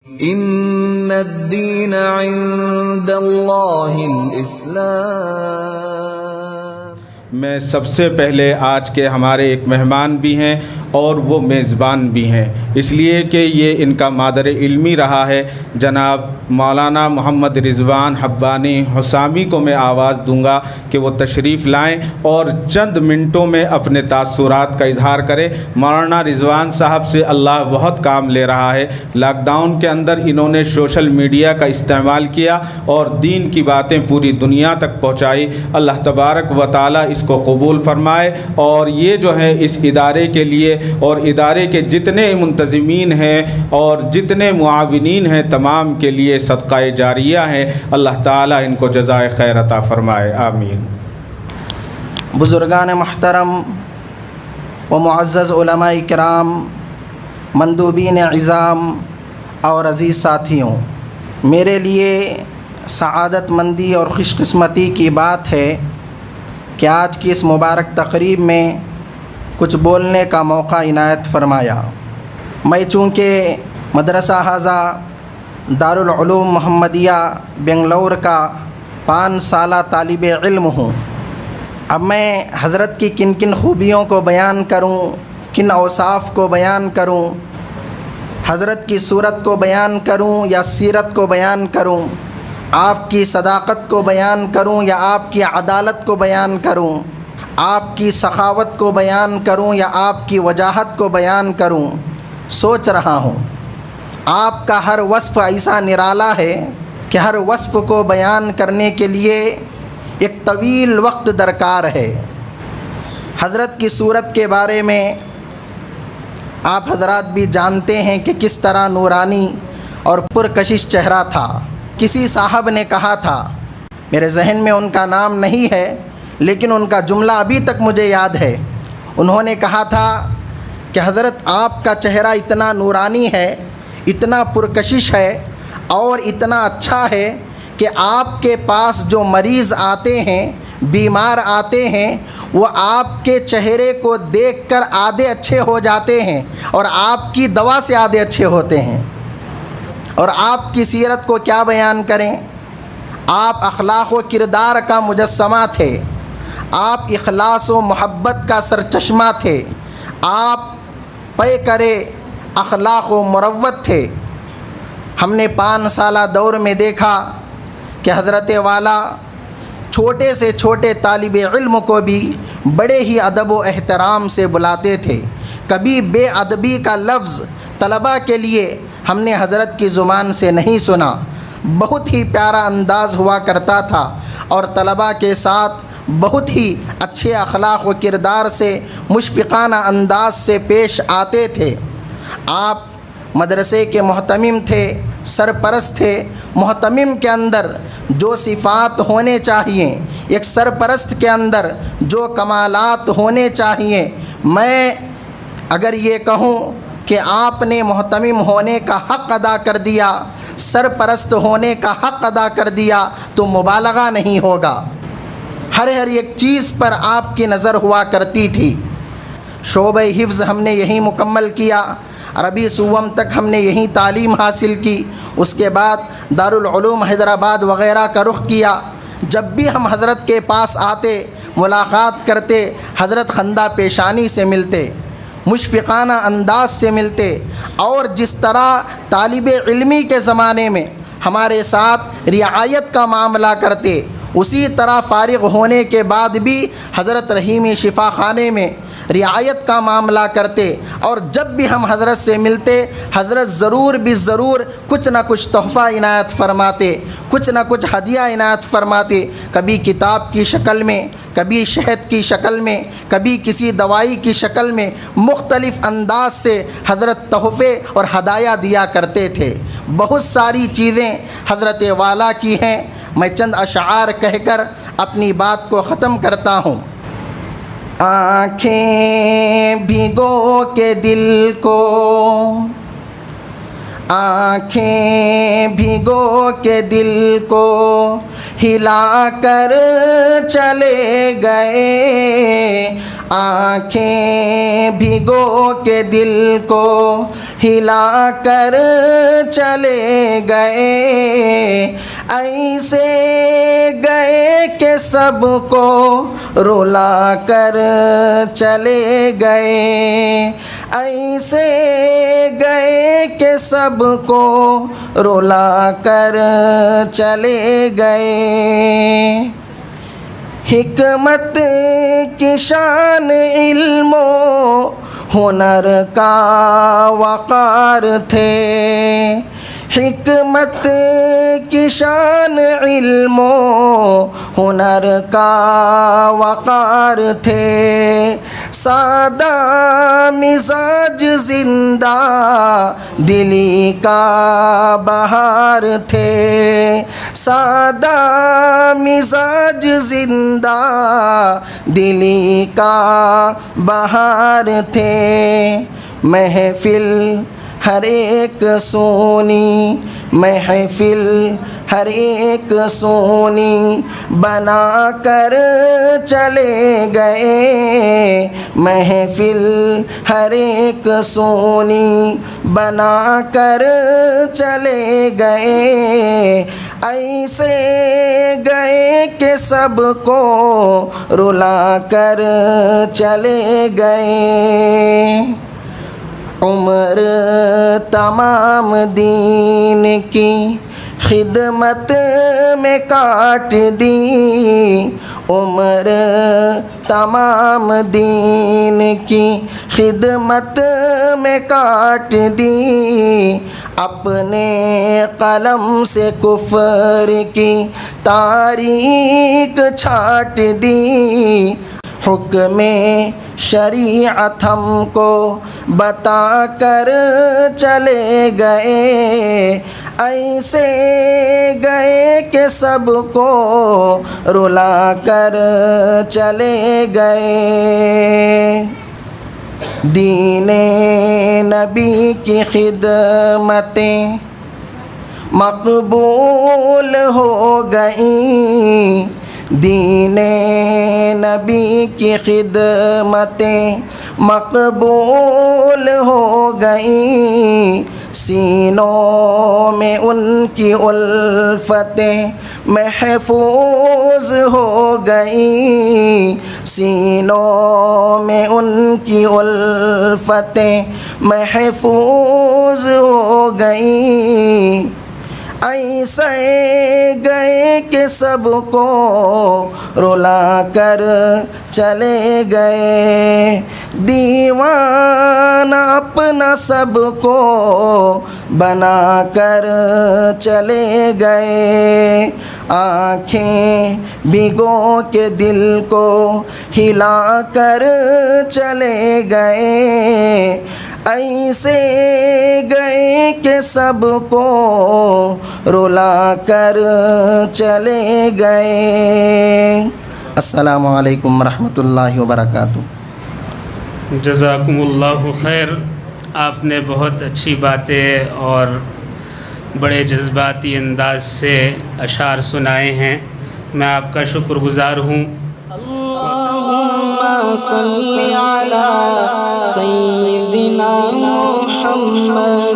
ان الدین عند اللہ الاسلام۔ میں سب سے پہلے آج کے ہمارے ایک مہمان بھی ہیں اور وہ میزبان بھی ہیں، اس لیے کہ یہ ان کا مادر علمی رہا ہے۔ جناب مولانا محمد رضوان حبانی حسامی کو میں آواز دوں گا کہ وہ تشریف لائیں اور چند منٹوں میں اپنے تاثرات کا اظہار کریں۔ مولانا رضوان صاحب سے اللہ بہت کام لے رہا ہے۔ لاک ڈاؤن کے اندر انہوں نے سوشل میڈیا کا استعمال کیا اور دین کی باتیں پوری دنیا تک پہنچائی۔ اللہ تبارک و تعالی اس کو قبول فرمائے، اور یہ جو ہے اس ادارے کے لیے اور ادارے کے جتنے منتظمین ہیں اور جتنے معاونین ہیں تمام کے لیے صدقہ جاریہ ہیں۔ اللہ تعالیٰ ان کو جزائے خیر عطا فرمائے، آمین۔ بزرگان محترم و معزز علماء کرام، مندوبین عظام اور عزیز ساتھیوں، میرے لیے سعادت مندی اور خوش قسمتی کی بات ہے کہ آج کی اس مبارک تقریب میں کچھ بولنے کا موقع عنایت فرمایا۔ میں چونکہ مدرسہ حاضہ دارالعلوم محمدیہ بنگلور کا 5 سالہ طالب علم ہوں، اب میں حضرت کی کن کن خوبیوں کو بیان کروں، کن اوصاف کو بیان کروں، حضرت کی صورت کو بیان کروں یا سیرت کو بیان کروں، آپ کی صداقت کو بیان کروں یا آپ کی عدالت کو بیان کروں، آپ کی سخاوت کو بیان کروں یا آپ کی وجاہت کو بیان کروں، سوچ رہا ہوں۔ آپ کا ہر وصف ایسا نرالا ہے کہ ہر وصف کو بیان کرنے کے لیے ایک طویل وقت درکار ہے۔ حضرت کی صورت کے بارے میں آپ حضرات بھی جانتے ہیں کہ کس طرح نورانی اور پرکشش چہرہ تھا۔ کسی صاحب نے کہا تھا، میرے ذہن میں ان کا نام نہیں ہے لیکن ان کا جملہ ابھی تک مجھے یاد ہے۔ انہوں نے کہا تھا کہ حضرت آپ کا چہرہ اتنا نورانی ہے، اتنا پرکشش ہے اور اتنا اچھا ہے کہ آپ کے پاس جو مریض آتے ہیں، بیمار آتے ہیں، وہ آپ کے چہرے کو دیکھ کر آدھے اچھے ہو جاتے ہیں اور آپ کی دوا سے آدھے اچھے ہوتے ہیں۔ اور آپ کی سیرت کو کیا بیان کریں؟ آپ اخلاق و کردار کا مجسمہ تھے، آپ اخلاص و محبت کا سرچشمہ تھے، آپ پے کرے اخلاق و مروت تھے۔ ہم نے 5 سالہ دور میں دیکھا کہ حضرت والا چھوٹے سے چھوٹے طالب علم کو بھی بڑے ہی ادب و احترام سے بلاتے تھے۔ کبھی بے ادبی کا لفظ طلباء کے لیے ہم نے حضرت کی زبان سے نہیں سنا۔ بہت ہی پیارا انداز ہوا کرتا تھا اور طلباء کے ساتھ بہت ہی اچھے اخلاق و کردار سے مشفقانہ انداز سے پیش آتے تھے۔ آپ مدرسے کے محتمم تھے، سرپرست تھے۔ محتمم کے اندر جو صفات ہونے چاہیے، ایک سرپرست کے اندر جو کمالات ہونے چاہیے، میں اگر یہ کہوں کہ آپ نے محتمم ہونے کا حق ادا کر دیا، سرپرست ہونے کا حق ادا کر دیا تو مبالغہ نہیں ہوگا۔ ہر ایک چیز پر آپ کی نظر ہوا کرتی تھی۔ شعبہ حفظ ہم نے یہیں مکمل کیا، عربی سوم تک ہم نے یہیں تعلیم حاصل کی، اس کے بعد دارالعلوم حیدرآباد وغیرہ کا رخ کیا۔ جب بھی ہم حضرت کے پاس آتے، ملاقات کرتے، حضرت خندہ پیشانی سے ملتے، مشفقانہ انداز سے ملتے، اور جس طرح طالب علمی کے زمانے میں ہمارے ساتھ رعایت کا معاملہ کرتے، اسی طرح فارغ ہونے کے بعد بھی حضرت رحیمی شفا خانے میں رعایت کا معاملہ کرتے، اور جب بھی ہم حضرت سے ملتے، حضرت ضرور بھی ضرور کچھ نہ کچھ تحفہ عنایت فرماتے، کچھ نہ کچھ ہدیہ عنایت فرماتے، کبھی کتاب کی شکل میں، کبھی شہد کی شکل میں، کبھی کسی دوائی کی شکل میں، مختلف انداز سے حضرت تحفے اور ہدایہ دیا کرتے تھے۔ بہت ساری چیزیں حضرت والا کی ہیں، میں چند اشعار کہہ کر اپنی بات کو ختم کرتا ہوں۔ آنکھیں بھگو کے دل کو آنکھیں بھگو کے دل کو ہلا کر چلے گئے، آنکھیں بھگو کے دل کو ہلا کر چلے گئے، ایسے گئے کہ سب کو رلا کر چلے گئے، ایسے گئے کہ سب کو رلا کر چلے گئے۔ حکمت کی شان علم و ہنر کا وقار تھے، حکمت کی شان علم و ہنر کا وقار تھے، سادہ مزاج زندہ دلی کا بہار تھے، سادہ مزاج زندہ دلی کا بہار تھے، محفل ہر ایک سونی، محفل ہر ایک سونی بنا کر چلے گئے، محفل ہر ایک سونی بنا کر چلے گئے، ایسے گئے کہ سب کو رلا کر چلے گئے۔ عمر تمام دین کی خدمت میں کاٹ دی، عمر تمام دین کی خدمت میں کاٹ دی، اپنے قلم سے کفر کی تاریخ چھاٹ دی، حکم شریعت ہم کو بتا کر چلے گئے، ایسے گئے کہ سب کو رلا کر چلے گئے۔ دین نبی کی خدمتیں مقبول ہو گئیں، دین نبی کی خدمتیں مقبول ہو گئیں، سینوں میں ان کی الفتیں محفوظ ہو گئیں، سینوں میں ان کی الفتیں محفوظ ہو گئیں، ایسے گئے کہ سب کو رلا کر چلے گئے، دیوانہ اپنا سب کو بنا کر چلے گئے، آنکھیں بھگو کے دل کو ہلا کر چلے گئے، ایسے گئے کہ سب کو رلا کر چلے گئے۔ السلام علیکم ورحمۃ اللہ وبرکاتہ۔ جزاکم اللہ خیر، آپ نے بہت اچھی باتیں اور بڑے جذباتی انداز سے اشعار سنائے ہیں، میں آپ کا شکر گزار ہوں۔ اللہم صل علی سیدنا محمد